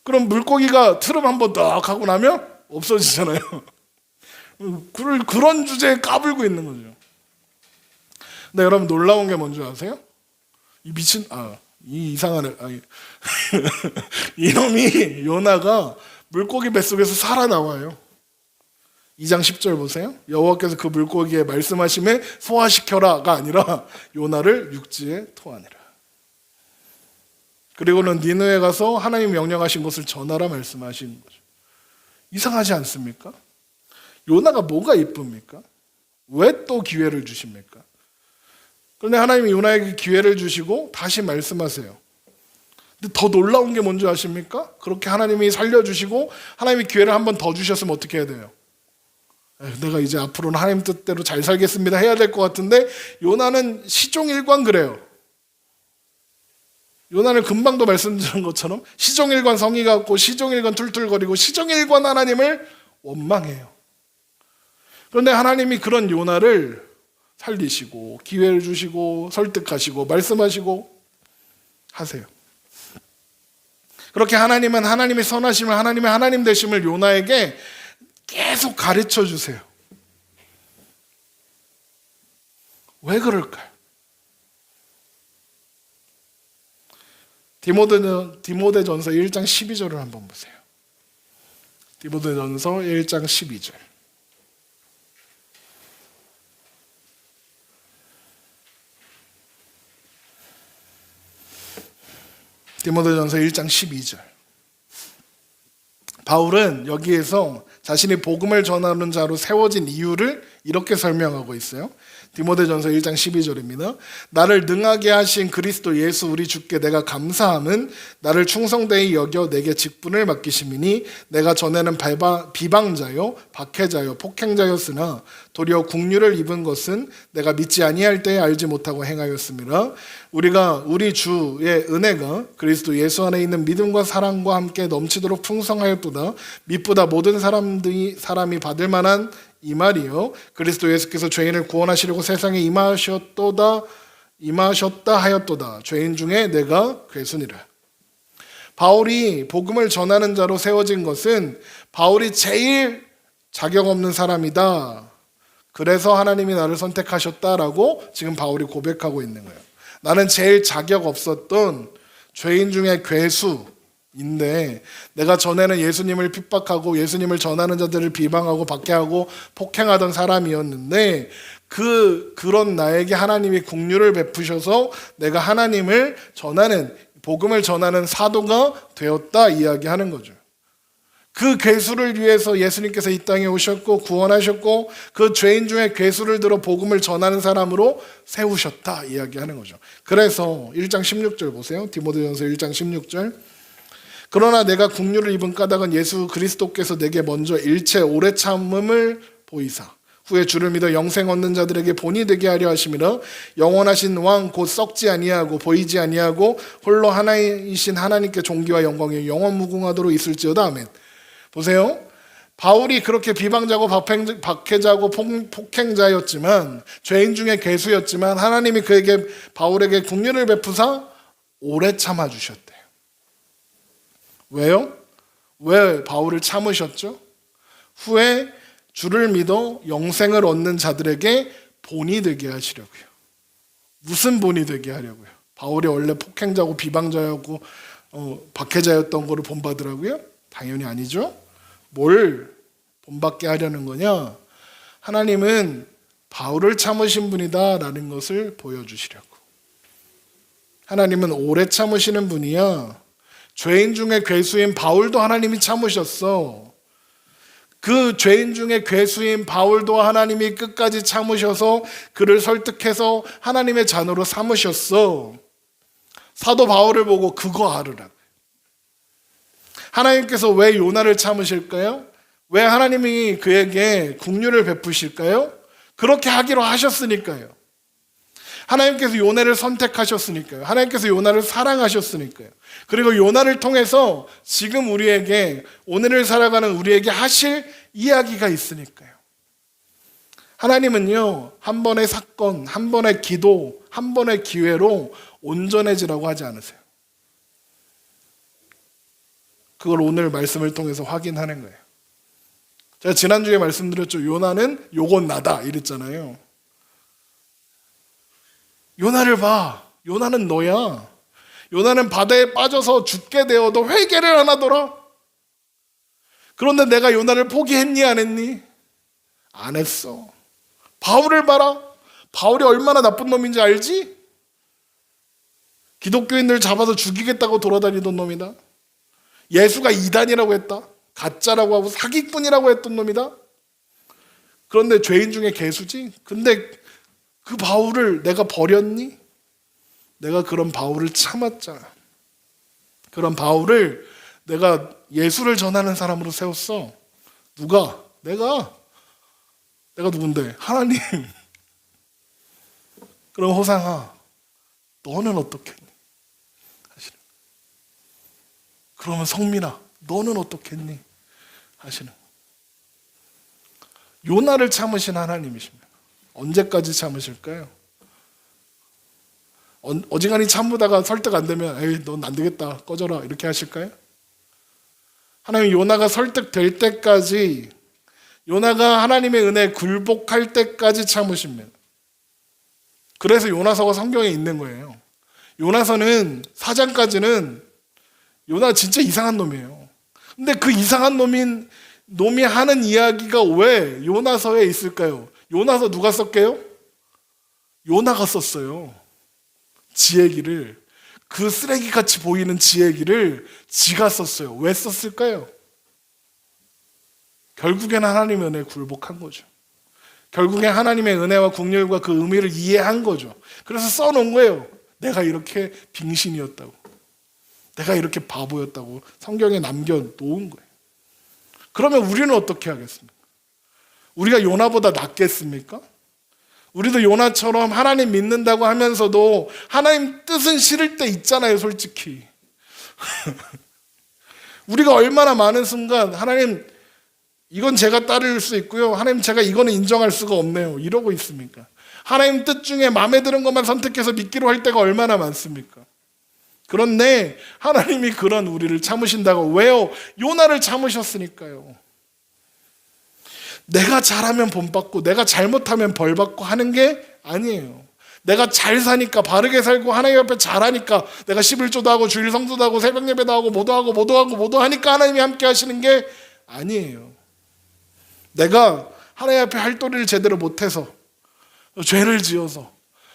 그럼 물고기가 트름 한번 딱 하고 나면 없어지잖아요. 그런 주제에 까불고 있는 거죠. 근데 여러분 놀라운 게 뭔지 아세요? 이 이상한 이놈이 요나가 물고기 뱃속에서 살아나와요. 2장 10절 보세요. 여호와께서 그 물고기에 말씀하심에 소화시켜라가 아니라 요나를 육지에 토하니라. 그리고는 니느웨 가서 하나님 명령하신 것을 전하라 말씀하신 거죠. 이상하지 않습니까? 요나가 뭐가 이쁩니까? 왜 또 기회를 주십니까? 그런데 하나님이 요나에게 기회를 주시고 다시 말씀하세요. 근데 더 놀라운 게 뭔지 아십니까? 그렇게 하나님이 살려주시고 하나님이 기회를 한 번 더 주셨으면 어떻게 해야 돼요? 내가 이제 앞으로는 하나님 뜻대로 잘 살겠습니다 해야 될 것 같은데 요나는 시종일관 그래요. 요나는 금방도 말씀드린 것처럼 시종일관 성의가 없고 시종일관 툴툴거리고 시종일관 하나님을 원망해요. 그런데 하나님이 그런 요나를 살리시고 기회를 주시고 설득하시고 말씀하시고 하세요. 그렇게 하나님은 하나님의 선하심을, 하나님의 하나님 되심을 요나에게 계속 가르쳐 주세요. 왜 그럴까요? 디모데전서 1장 12절을 한번 보세요. 디모데전서 1장 12절. 디모데전서 1장 12절. 바울은 여기에서 자신이 복음을 전하는 자로 세워진 이유를 이렇게 설명하고 있어요. 디모데전서 1장 12절입니다. 나를 능하게 하신 그리스도 예수 우리 주께 내가 감사함은 나를 충성되이 여겨 내게 직분을 맡기심이니 내가 전에는 비방자요 박해자요 폭행자였으나 도리어 국류를 입은 것은 내가 믿지 아니할 때에 알지 못하고 행하였습니다. 우리가 우리 주의 은혜가 그리스도 예수 안에 있는 믿음과 사랑과 함께 넘치도록 풍성하였도다. mit보다 모든 사람이 받을 만한 이 말이요 그리스도 예수께서 죄인을 구원하시려고 세상에 임하셨다 하였도다. 죄인 중에 내가 괴순이라. 바울이 복음을 전하는 자로 세워진 것은 바울이 제일 자격 없는 사람이다. 그래서 하나님이 나를 선택하셨다라고 지금 바울이 고백하고 있는 거예요. 나는 제일 자격 없었던 죄인 중에 괴수인데 내가 전에는 예수님을 핍박하고 예수님을 전하는 자들을 비방하고 박해하고 폭행하던 사람이었는데 그런 나에게 하나님이 긍휼을 베푸셔서 내가 하나님을 전하는 복음을 전하는 사도가 되었다 이야기하는 거죠. 그 괴수를 위해서 예수님께서 이 땅에 오셨고 구원하셨고 그 죄인 중에 괴수를 들어 복음을 전하는 사람으로 세우셨다 이야기하는 거죠. 그래서 1장 16절 보세요. 디모데전서 1장 16절. 그러나 내가 긍휼을 입은 까닭은 예수 그리스도께서 내게 먼저 일체 오래 참음을 보이사 후에 주를 믿어 영생 얻는 자들에게 본이 되게 하려 하심이라. 영원하신 왕 곧 썩지 아니하고 보이지 아니하고 홀로 하나이신 하나님께 존귀와 영광이 영원 무궁하도록 있을지어다. 아멘. 보세요. 바울이 그렇게 비방자고 박해자고 폭행자였지만 죄인 중에 괴수였지만 하나님이 바울에게 긍휼을 베푸사 오래 참아주셨대요. 왜요? 왜 바울을 참으셨죠? 후에 주를 믿어 영생을 얻는 자들에게 본이 되게 하시려고요. 무슨 본이 되게 하려고요? 바울이 원래 폭행자고 비방자였고 박해자였던 거를 본받으라고요? 당연히 아니죠. 뭘 본받게 하려는 거냐? 하나님은 바울을 참으신 분이다라는 것을 보여주시려고. 하나님은 오래 참으시는 분이야. 죄인 중에 괴수인 바울도 하나님이 참으셨어. 그 죄인 중에 괴수인 바울도 하나님이 끝까지 참으셔서 그를 설득해서 하나님의 자녀로 삼으셨어. 사도 바울을 보고 그거 알으라. 하나님께서 왜 요나를 참으실까요? 왜 하나님이 그에게 긍휼을 베푸실까요? 그렇게 하기로 하셨으니까요. 하나님께서 요나를 선택하셨으니까요. 하나님께서 요나를 사랑하셨으니까요. 그리고 요나를 통해서 지금 우리에게 오늘을 살아가는 우리에게 하실 이야기가 있으니까요. 하나님은요, 한 번의 사건, 한 번의 기도, 한 번의 기회로 온전해지라고 하지 않으세요. 그걸 오늘 말씀을 통해서 확인하는 거예요. 제가 지난주에 말씀드렸죠. 요나는 요건 나다 이랬잖아요. 요나를 봐. 요나는 너야. 요나는 바다에 빠져서 죽게 되어도 회개를 안 하더라. 그런데 내가 요나를 포기했니 안 했니? 안 했어. 바울을 봐라. 바울이 얼마나 나쁜 놈인지 알지? 기독교인들 잡아서 죽이겠다고 돌아다니던 놈이다. 예수가 이단이라고 했다. 가짜라고 하고 사기꾼이라고 했던 놈이다. 그런데 죄인 중에 괴수지? 근데 그 바울을 내가 버렸니? 내가 그런 바울을 참았잖아. 그런 바울을 내가 예수를 전하는 사람으로 세웠어. 누가? 내가 누군데? 하나님. 그럼 호상아, 너는 어떻겠니? 하시는. 그러면 성민아, 너는 어떻겠니? 하시는. 요나를 참으신 하나님이십니다. 언제까지 참으실까요? 어지간히 참으다가 설득 안 되면 에이 넌 안 되겠다 꺼져라 이렇게 하실까요? 하나님 요나가 설득될 때까지, 요나가 하나님의 은혜에 굴복할 때까지 참으십니다. 그래서 요나서가 성경에 있는 거예요. 요나서는 4장까지는 요나 진짜 이상한 놈이에요. 근데 그 이상한 놈이 하는 이야기가 왜 요나서에 있을까요? 요나서 누가 썼게요? 요나가 썼어요. 지 얘기를. 그 쓰레기같이 보이는 지 얘기를 지가 썼어요. 왜 썼을까요? 결국엔 하나님의 은혜에 굴복한 거죠. 결국엔 하나님의 은혜와 국률과 그 의미를 이해한 거죠. 그래서 써놓은 거예요. 내가 이렇게 빙신이었다고, 내가 이렇게 바보였다고 성경에 남겨놓은 거예요. 그러면 우리는 어떻게 하겠습니까? 우리가 요나보다 낫겠습니까? 우리도 요나처럼 하나님 믿는다고 하면서도 하나님 뜻은 싫을 때 있잖아요, 솔직히. 우리가 얼마나 많은 순간 하나님 이건 제가 따를 수 있고요, 하나님 제가 이거는 인정할 수가 없네요, 이러고 있습니까? 하나님 뜻 중에 마음에 드는 것만 선택해서 믿기로 할 때가 얼마나 많습니까? 그런데 하나님이 그런 우리를 참으신다고. 왜요? 요나를 참으셨으니까요. 내가 잘하면 본받고 내가 잘못하면 벌받고 하는 게 아니에요. 내가 잘 사니까, 바르게 살고 하나님 앞에 잘하니까, 내가 11조도 하고 주일 성도도 하고 새벽 예배도 하고 모두 하니까 하나님이 함께 하시는 게 아니에요. 내가 하나님 앞에 할 도리를 제대로 못해서, 죄를 지어서,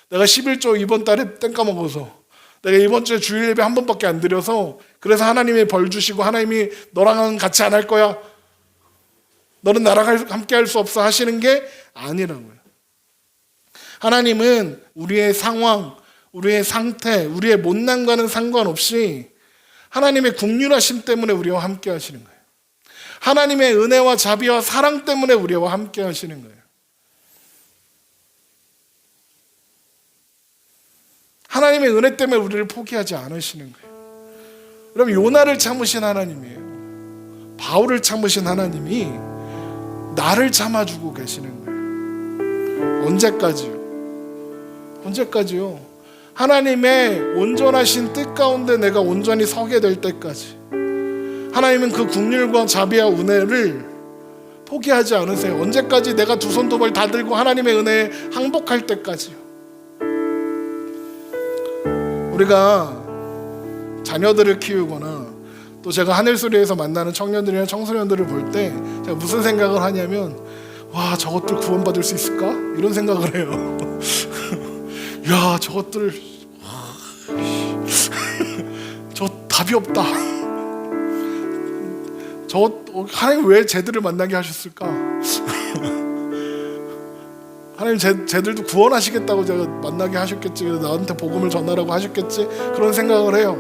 내가 11조 이번 달에 땡까먹어서, 내가 이번 주에 주일 예배 한 번밖에 안 드려서 그래서 하나님이 벌 주시고 하나님이 너랑은 같이 안 할 거야, 너는 나랑 함께 할 수 없어 하시는 게 아니라고요. 하나님은 우리의 상황, 우리의 상태, 우리의 못난과는 상관없이 하나님의 국률하심 때문에 우리와 함께 하시는 거예요. 하나님의 은혜와 자비와 사랑 때문에 우리와 함께 하시는 거예요. 하나님의 은혜 때문에 우리를 포기하지 않으시는 거예요. 그럼 요나를 참으신 하나님이에요. 바울을 참으신 하나님이 나를 참아주고 계시는 거예요. 언제까지요? 하나님의 온전하신 뜻 가운데 내가 온전히 서게 될 때까지 하나님은 그 긍휼과 자비와 은혜를 포기하지 않으세요. 언제까지? 내가 두 손 두 발 다 들고 하나님의 은혜에 항복할 때까지요. 우리가 자녀들을 키우거나 또 제가 하늘소리에서 만나는 청년들이나 청소년들을 볼 때 제가 무슨 생각을 하냐면, 와, 저것들 구원받을 수 있을까? 이런 생각을 해요. 야, 저것들 저 답이 없다. 하나님 왜 쟤들을 만나게 하셨을까? 하나님 쟤들도 구원하시겠다고 제가 만나게 하셨겠지, 나한테 복음을 전하라고 하셨겠지, 그런 생각을 해요.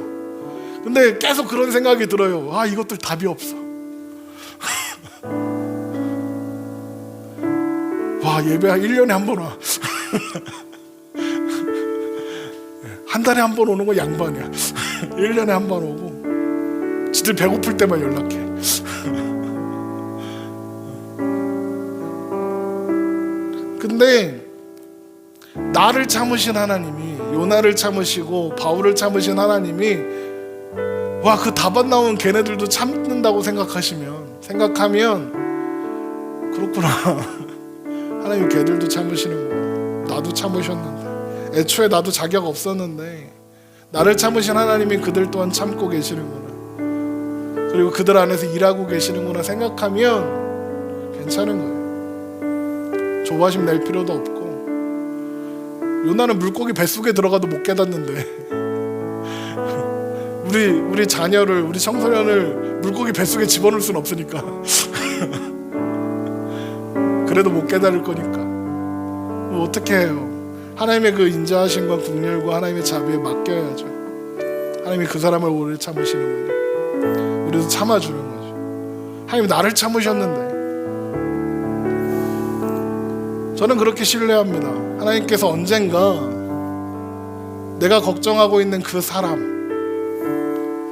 근데 계속 그런 생각이 들어요. 아, 이것들 답이 없어. 와, 예배 1년에 한 번 와. 한 달에 한 번 오는 거 양반이야. 1년에 한 번 오고 지들 배고플 때만 연락해. 근데 나를 참으신 하나님이, 요나를 참으시고 바울을 참으신 하나님이, 와, 그 답 안 나온 걔네들도 참는다고 생각하면 그렇구나. 하나님 걔들도 참으시는구나. 나도 참으셨는데, 애초에 나도 자격 없었는데 나를 참으신 하나님이 그들 또한 참고 계시는구나, 그리고 그들 안에서 일하고 계시는구나 생각하면 괜찮은 거예요. 조바심 낼 필요도 없고. 요나는 물고기 뱃속에 들어가도 못 깨닫는데 우리 자녀를, 우리 청소년을 물고기 뱃속에 집어넣을 수는 없으니까 그래도 못 깨달을 거니까 뭐 어떻게 해요? 하나님의 그 인자하심과 긍휼과 하나님의 자비에 맡겨야죠. 하나님이 그 사람을 오래 참으시는군요. 우리도 참아주는 거죠. 하나님 나를 참으셨는데. 저는 그렇게 신뢰합니다. 하나님께서 언젠가 내가 걱정하고 있는 그 사람,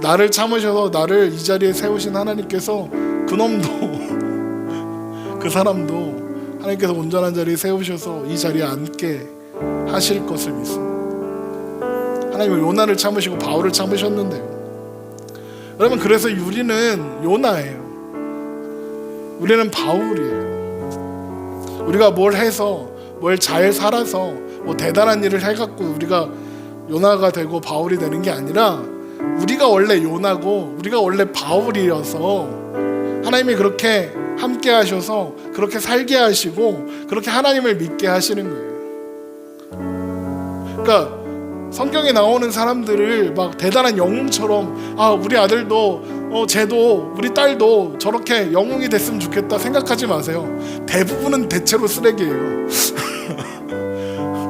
나를 참으셔서 나를 이 자리에 세우신 하나님께서 그놈도 그 사람도 하나님께서 온전한 자리에 세우셔서 이 자리에 앉게 하실 것을 믿습니다. 하나님은 요나를 참으시고 바울을 참으셨는데요. 여러분, 그래서 우리는 요나예요. 우리는 바울이에요. 우리가 뭘 해서, 뭘 잘 살아서, 뭐 대단한 일을 해갖고 우리가 요나가 되고 바울이 되는 게 아니라 우리가 원래 요나고 우리가 원래 바울이어서 하나님이 그렇게 함께 하셔서 그렇게 살게 하시고 그렇게 하나님을 믿게 하시는 거예요. 그러니까 성경에 나오는 사람들을 막 대단한 영웅처럼 우리 아들도 쟤도 우리 딸도 저렇게 영웅이 됐으면 좋겠다 생각하지 마세요. 대부분은 대체로 쓰레기예요.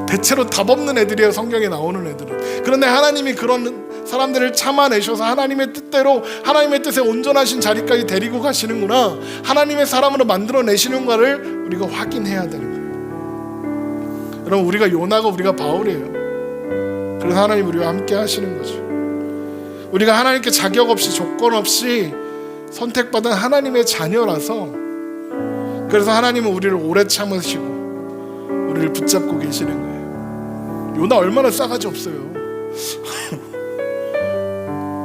대체로 답 없는 애들이에요, 성경에 나오는 애들은. 그런데 하나님이 그런 사람들을 참아내셔서 하나님의 뜻대로 하나님의 뜻에 온전하신 자리까지 데리고 가시는구나, 하나님의 사람으로 만들어내시는가를 우리가 확인해야 되는 거예요. 여러분, 우리가 요나고 우리가 바울이에요. 그래서 하나님 우리와 함께 하시는 거죠. 우리가 하나님께 자격 없이 조건 없이 선택받은 하나님의 자녀라서, 그래서 하나님은 우리를 오래 참으시고 우리를 붙잡고 계시는 거예요. 요나 얼마나 싸가지 없어요.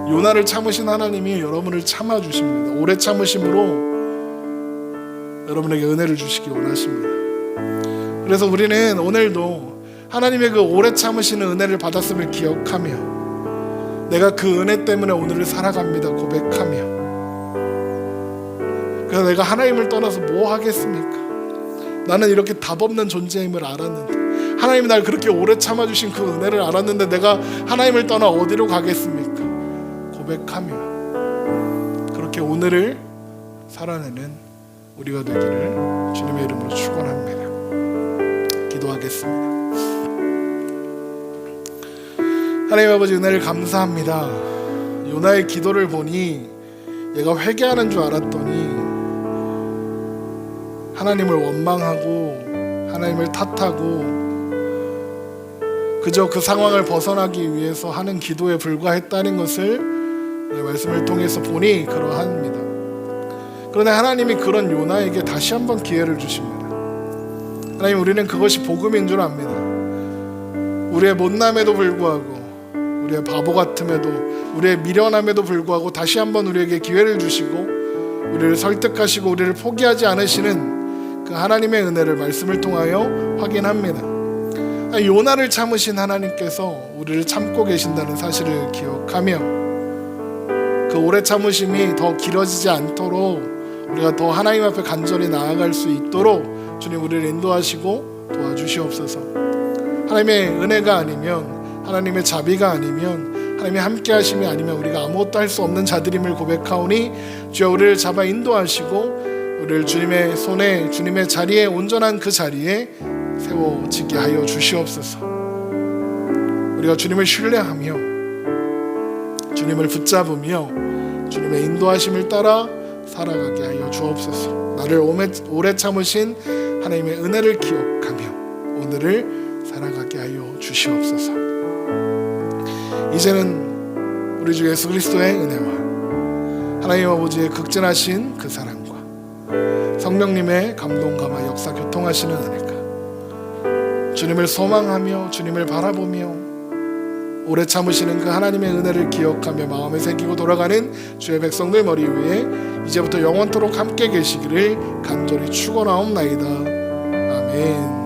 요나를 참으신 하나님이 여러분을 참아주십니다. 오래 참으심으로 여러분에게 은혜를 주시기 원하십니다. 그래서 우리는 오늘도 하나님의 그 오래 참으시는 은혜를 받았음을 기억하며 내가 그 은혜 때문에 오늘을 살아갑니다 고백하며, 그래서 내가 하나님을 떠나서 뭐 하겠습니까? 나는 이렇게 답 없는 존재임을 알았는데, 하나님이 날 그렇게 오래 참아주신 그 은혜를 알았는데 내가 하나님을 떠나 어디로 가겠습니까? 고백하며 그렇게 오늘을 살아내는 우리가 되기를 주님의 이름으로 축원합니다. 기도하겠습니다. 하나님 아버지, 은혜를 감사합니다. 요나의 기도를 보니 얘가 회개하는 줄 알았더니 하나님을 원망하고 하나님을 탓하고 그저 그 상황을 벗어나기 위해서 하는 기도에 불과했다는 것을 말씀을 통해서 보니 그러합니다. 그런데 하나님이 그런 요나에게 다시 한번 기회를 주십니다. 하나님, 우리는 그것이 복음인 줄 압니다. 우리의 못남에도 불구하고, 우리의 바보 같음에도, 우리의 미련함에도 불구하고 다시 한번 우리에게 기회를 주시고 우리를 설득하시고 우리를 포기하지 않으시는 그 하나님의 은혜를 말씀을 통하여 확인합니다. 요나를 참으신 하나님께서 우리를 참고 계신다는 사실을 기억하며 그 오래 참으심이 더 길어지지 않도록 우리가 더 하나님 앞에 간절히 나아갈 수 있도록 주님 우리를 인도하시고 도와주시옵소서. 하나님의 은혜가 아니면, 하나님의 자비가 아니면, 하나님의 함께 하심이 아니면 우리가 아무것도 할 수 없는 자들임을 고백하오니 주여 우리를 잡아 인도하시고 우리를 주님의 손에, 주님의 자리에, 온전한 그 자리에 세워지게 하여 주시옵소서. 우리가 주님을 신뢰하며 주님을 붙잡으며 주님의 인도하심을 따라 살아가게 하여 주옵소서. 나를 오래 참으신 하나님의 은혜를 기억하며 오늘을 살아가게 하여 주시옵소서. 이제는 우리 주 예수 그리스도의 은혜와 하나님 아버지의 극진하신 그 사랑과 성령님의 감동, 감화, 역사, 교통하시는 은혜가 주님을 소망하며 주님을 바라보며 오래 참으시는 그 하나님의 은혜를 기억하며 마음에 새기고 돌아가는 주의 백성들 머리 위에 이제부터 영원토록 함께 계시기를 간절히 축원하옵나이다. 아멘.